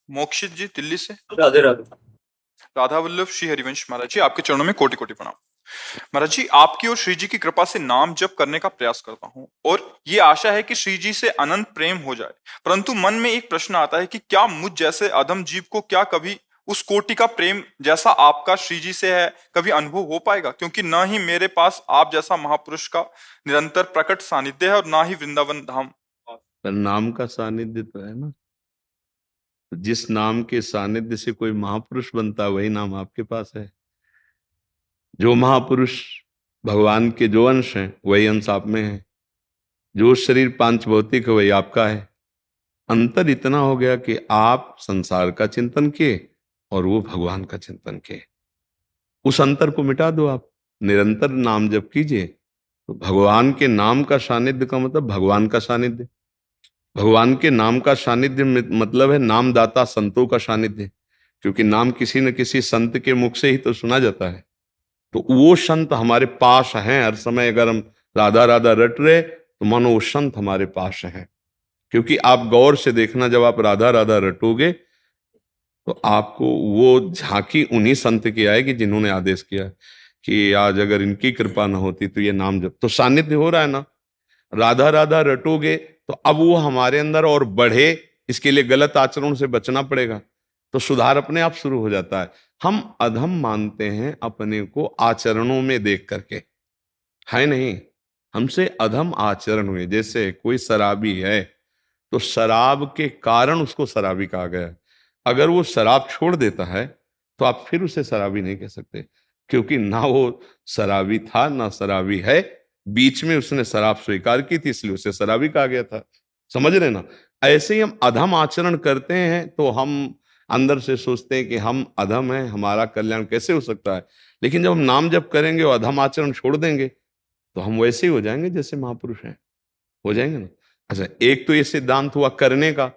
मोक्षित जी दिल्ली से। राधे राधे। राधा वल्लभ श्री हरिवंश महाराज जी, आपके चरणों में कोटि कोटि प्रणाम। महाराज जी, आपकी और श्री जी की कृपा से नाम जप करने का प्रयास करता हूँ और ये आशा है कि श्री जी से अनंत प्रेम हो जाए। परंतु मन में एक प्रश्न आता है कि क्या मुझ जैसे अधम जीव को क्या कभी उस कोटि का प्रेम जैसा आपका श्री जी से है कभी अनुभव हो पाएगा? क्योंकि न ही मेरे पास आप जैसा महापुरुष का निरंतर प्रकट सानिध्य है और ना ही वृंदावन धाम। पर नाम का सानिध्य तो है ना। तो जिस नाम के सानिध्य से कोई महापुरुष बनता है वही नाम आपके पास है। जो महापुरुष भगवान के जो अंश हैं वही अंश आप में है। जो शरीर पांच भौतिक है वही आपका है। अंतर इतना हो गया कि आप संसार का चिंतन किए और वो भगवान का चिंतन किए। उस अंतर को मिटा दो, आप निरंतर नाम जप कीजिए। तो भगवान के नाम का सानिध्य का मतलब भगवान का सानिध्य। भगवान के नाम का सानिध्य मतलब है नामदाता संतों का सानिध्य। क्योंकि नाम किसी न किसी संत के मुख से ही तो सुना जाता है। तो वो संत हमारे पास हैं हर समय। अगर हम राधा राधा रट रहे तो मानो वो संत हमारे पास हैं। क्योंकि आप गौर से देखना, जब आप राधा राधा रटोगे तो आपको वो झांकी उन्हीं संत की आएगी जिन्होंने आदेश किया कि आज अगर इनकी कृपा न होती तो ये नाम जप। तो सानिध्य हो रहा है ना। राधा राधा रटोगे तो अब वो हमारे अंदर और बढ़े, इसके लिए गलत आचरण से बचना पड़ेगा। तो सुधार अपने आप शुरू हो जाता है। हम अधम मानते हैं अपने को आचरणों में देख करके, है नहीं। हमसे अधम आचरण हुए। जैसे कोई शराबी है तो शराब के कारण उसको शराबी कहा गया। अगर वो शराब छोड़ देता है तो आप फिर उसे शराबी नहीं कह सकते, क्योंकि ना वो शराबी था ना शराबी है। बीच में उसने शराब स्वीकार की थी, इसलिए उसे शराबी कहा गया था। समझ रहे ना। ऐसे ही हम अधम आचरण करते हैं तो हम अंदर से सोचते हैं कि हम अधम हैं, हमारा कल्याण कैसे हो सकता है। लेकिन जब हम नाम जप करेंगे और अधम आचरण छोड़ देंगे तो हम वैसे ही हो जाएंगे जैसे महापुरुष हैं, हो जाएंगे ना। अच्छा, एक तो ये सिद्धांत हुआ करने का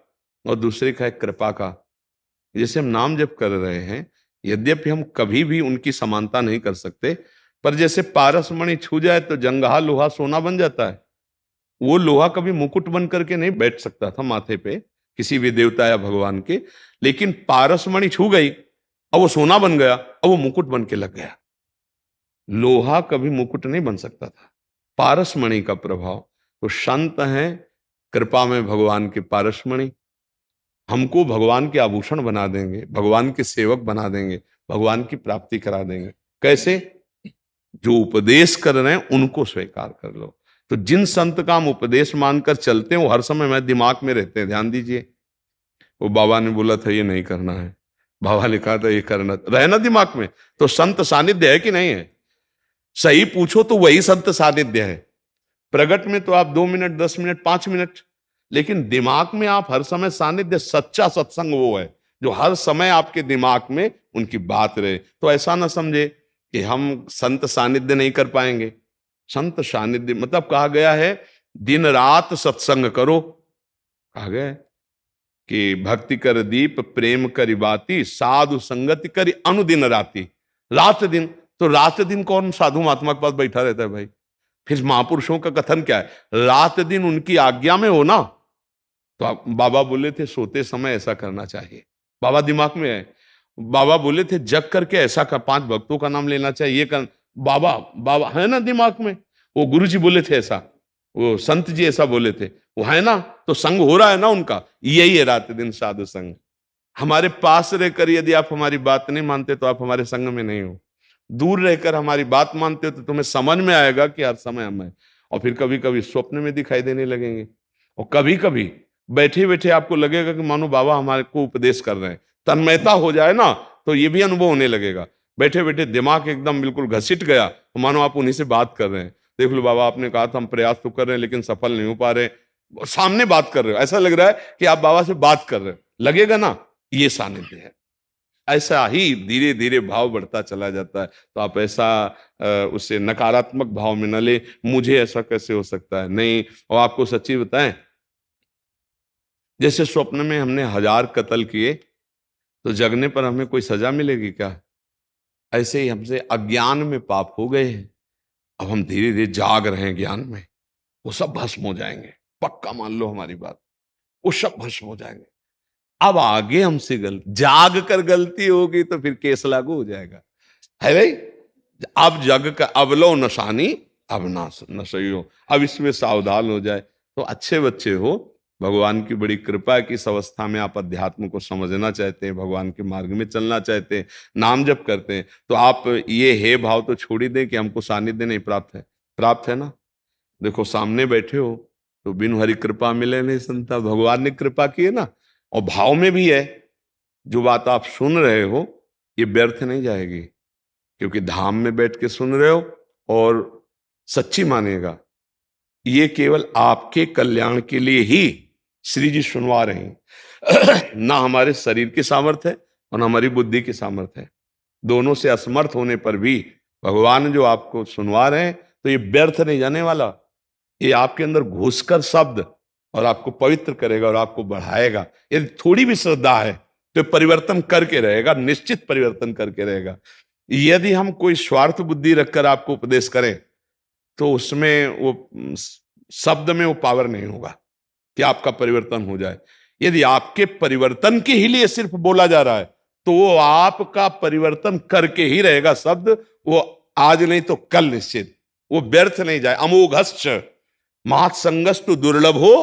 और दूसरे का है कृपा का। जैसे हम नाम जप कर रहे हैं, यद्यपि हम कभी भी उनकी समानता नहीं कर सकते, पर जैसे पारस मणि छू जाए तो जंगहा लोहा सोना बन जाता है। वो लोहा कभी मुकुट बन करके नहीं बैठ सकता था माथे पे किसी भी देवता या भगवान के, लेकिन पारस मणि छू गई और वो सोना बन गया और वो मुकुट बन के लग गया। लोहा कभी मुकुट नहीं बन सकता था, पारसमणि का प्रभाव। तो संत हैं कृपा में भगवान के पारसमणि, हमको भगवान के आभूषण बना देंगे, भगवान के सेवक बना देंगे, भगवान की प्राप्ति करा देंगे। कैसे? जो उपदेश कर रहे हैं उनको स्वीकार कर लो। तो जिन संत का हम उपदेश मानकर चलते हैं वो हर समय मेरे दिमाग में रहते हैं। ध्यान दीजिए, वो बाबा ने बोला था ये नहीं करना है, बाबा ने कहा था ये करना, रहना दिमाग में। तो संत सानिध्य है कि नहीं है? सही पूछो तो वही संत सानिध्य है। प्रगट में तो आप 2 मिनट 10 मिनट 5 मिनट, लेकिन दिमाग में आप हर समय सानिध्य। सच्चा सत्संग वो है जो हर समय आपके दिमाग में उनकी बात रहे। तो ऐसा ना समझे कि हम संत सानिध्य नहीं कर पाएंगे। संत सानिध्य मतलब कहा गया है दिन रात सत्संग करो। कहा गया है कि भक्ति कर दीप प्रेम करी बाती साधु संगति करी अनुदिन राती। रात दिन, तो रात दिन कौन साधु महात्मा के पास बैठा रहता है भाई? फिर महापुरुषों का कथन क्या है? रात दिन उनकी आज्ञा में हो ना। तो आप बाबा बोले थे सोते समय ऐसा करना चाहिए, बाबा दिमाग में है। बाबा बोले थे जग करके ऐसा कर, 5 भक्तों का नाम लेना चाहिए, ये कर, बाबा बाबा है ना दिमाग में। वो गुरु जी बोले थे ऐसा, वो संत जी ऐसा बोले थे, वो है ना। तो संग हो रहा है ना उनका, यही है रात दिन साधु संग। हमारे पास रहकर यदि आप हमारी बात नहीं मानते तो आप हमारे संग में नहीं हो। दूर रहकर हमारी बात मानते हो तो तुम्हें समझ में आएगा कि हर समय हम हैं। और फिर कभी कभी स्वप्न में दिखाई देने लगेंगे, और कभी कभी बैठे बैठे आपको लगेगा कि मानो बाबा हमारे को उपदेश कर रहे हैं। तन्मयता हो जाए ना तो ये भी अनुभव होने लगेगा। बैठे बैठे दिमाग एकदम बिल्कुल घसीट गया तो मानो आप उन्हीं से बात कर रहे हैं। देख लो बाबा आपने कहा था हम प्रयास तो कर रहे हैं लेकिन सफल नहीं हो पा रहे, सामने बात कर रहे हो, ऐसा लग रहा है कि आप बाबा से बात कर रहे हो, लगेगा ना। ये सानिध्य है। ऐसा ही धीरे धीरे भाव बढ़ता चला जाता है। तो आप ऐसा उससे नकारात्मक भाव में न ले, मुझे ऐसा कैसे हो सकता है, नहीं। और आपको सच्ची बताएं, जैसे स्वप्न में हमने 1000 कत्ल किए तो जगने पर हमें कोई सजा मिलेगी क्या? ऐसे ही हमसे अज्ञान में पाप हो गए हैं, अब हम धीरे धीरे जाग रहे हैं ज्ञान में, वो सब भस्म हो जाएंगे। पक्का मान लो हमारी बात, वो सब भस्म हो जाएंगे। अब आगे हमसे गलती, जाग कर गलती होगी तो फिर केस लागू हो जाएगा, है भाई। अब जग का अब लो नशानी, अब ना न सही हो, अब इसमें सावधान हो जाए। तो अच्छे बच्चे हो, भगवान की बड़ी कृपा है कि इस अवस्था में आप अध्यात्म को समझना चाहते हैं, भगवान के मार्ग में चलना चाहते हैं, नाम जप करते हैं, तो आप ये हे भाव तो छोड़ ही दें कि हमको सानिध्य नहीं प्राप्त है। प्राप्त है ना। देखो सामने बैठे हो तो बिन हरि कृपा मिले नहीं संता, भगवान ने कृपा की है ना। और भाव में भी है, जो बात आप सुन रहे हो ये व्यर्थ नहीं जाएगी, क्योंकि धाम में बैठ के सुन रहे हो और सच्ची मानेगा, ये केवल आपके कल्याण के लिए ही श्री जी सुनवा रहे हैं। ना हमारे शरीर की सामर्थ्य है और ना हमारी बुद्धि की सामर्थ्य है, दोनों से असमर्थ होने पर भी भगवान जो आपको सुनवा रहे हैं, तो ये व्यर्थ नहीं जाने वाला, ये आपके अंदर घुसकर शब्द और आपको पवित्र करेगा और आपको बढ़ाएगा। यदि थोड़ी भी श्रद्धा है तो परिवर्तन करके रहेगा, निश्चित परिवर्तन करके रहेगा। यदि हम कोई स्वार्थ बुद्धि रखकर आपको उपदेश करें तो उसमें वो शब्द में वो पावर नहीं होगा कि आपका परिवर्तन हो जाए। यदि आपके परिवर्तन के ही लिए सिर्फ बोला जा रहा है तो वो आपका परिवर्तन करके ही रहेगा शब्द, वो आज नहीं तो कल निश्चित, वो व्यर्थ नहीं जाए। अमोघश्च महासंगस्तु दुर्लभो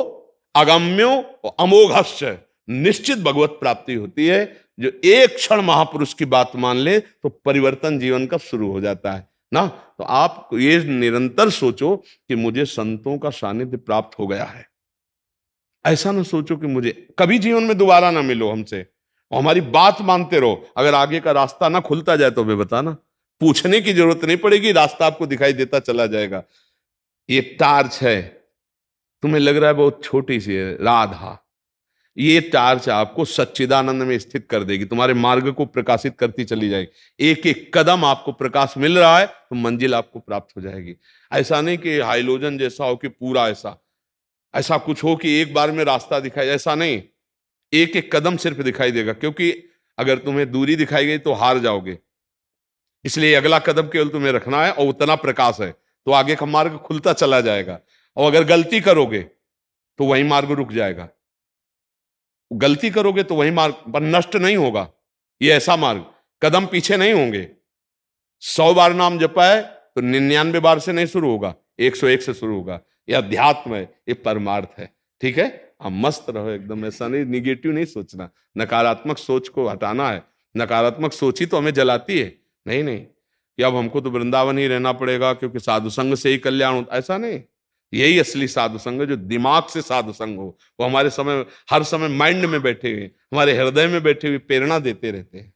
अगम्यो अमोघश्च, निश्चित भगवत प्राप्ति होती है। जो एक क्षण महापुरुष की बात मान ले तो परिवर्तन जीवन का शुरू हो जाता है ना। तो आप ये निरंतर सोचो कि मुझे संतों का सानिध्य प्राप्त हो गया है, ऐसा ना सोचो कि मुझे कभी जीवन में दोबारा ना मिलो हमसे, और हमारी बात मानते रहो। अगर आगे का रास्ता ना खुलता जाए तो हमें बताना, पूछने की जरूरत नहीं पड़ेगी, रास्ता आपको दिखाई देता चला जाएगा। ये टार्च है, तुम्हें लग रहा है बहुत छोटी सी है, राधा, ये टार्च आपको सच्चिदानंद में स्थित कर देगी, तुम्हारे मार्ग को प्रकाशित करती चली जाएगी। एक एक कदम आपको प्रकाश मिल रहा है तो मंजिल आपको प्राप्त हो जाएगी। ऐसा नहीं कि हाइलोजन जैसा हो कि पूरा ऐसा, ऐसा कुछ हो कि एक बार में रास्ता दिखाई, ऐसा नहीं। एक एक कदम सिर्फ दिखाई देगा, क्योंकि अगर तुम्हें दूरी दिखाई गई तो हार जाओगे, इसलिए अगला कदम केवल तुम्हें रखना है और उतना प्रकाश है तो आगे का मार्ग खुलता चला जाएगा। और अगर गलती करोगे तो वही मार्ग रुक जाएगा, गलती करोगे तो वही मार्ग पर नष्ट नहीं होगा। ये ऐसा मार्ग, कदम पीछे नहीं होंगे। 100 बार नाम जपा है तो 99 बार से नहीं शुरू होगा, 101 से शुरू होगा। ये अध्यात्म है, ये परमार्थ है। ठीक है, आप मस्त रहो एकदम, ऐसा नहीं, निगेटिव नहीं सोचना, नकारात्मक सोच को हटाना है। नकारात्मक सोच ही तो हमें जलाती है। नहीं नहीं कि अब हमको तो वृंदावन ही रहना पड़ेगा क्योंकि साधु संग से ही कल्याण होता, ऐसा नहीं। यही असली साधु संग, जो दिमाग से साधु संग हो, वो हमारे समय हर समय माइंड में बैठे हुए, हमारे हृदय में बैठे हुए प्रेरणा देते रहते हैं।